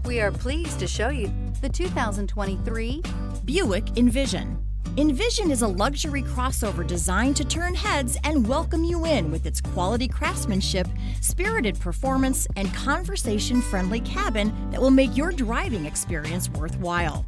We are pleased to show you the 2023 Buick Envision. Envision is a luxury crossover designed to turn heads and welcome you in with its quality craftsmanship, spirited performance, and conversation-friendly cabin that will make your driving experience worthwhile.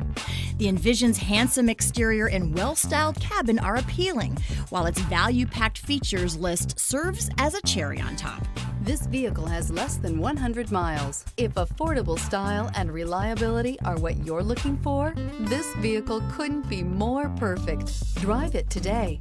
The Envision's handsome exterior and well-styled cabin are appealing, while its value-packed features list serves as a cherry on top. This vehicle has less than 100 miles. If affordable style and reliability are what you're looking for, this vehicle couldn't be more perfect. Drive it today.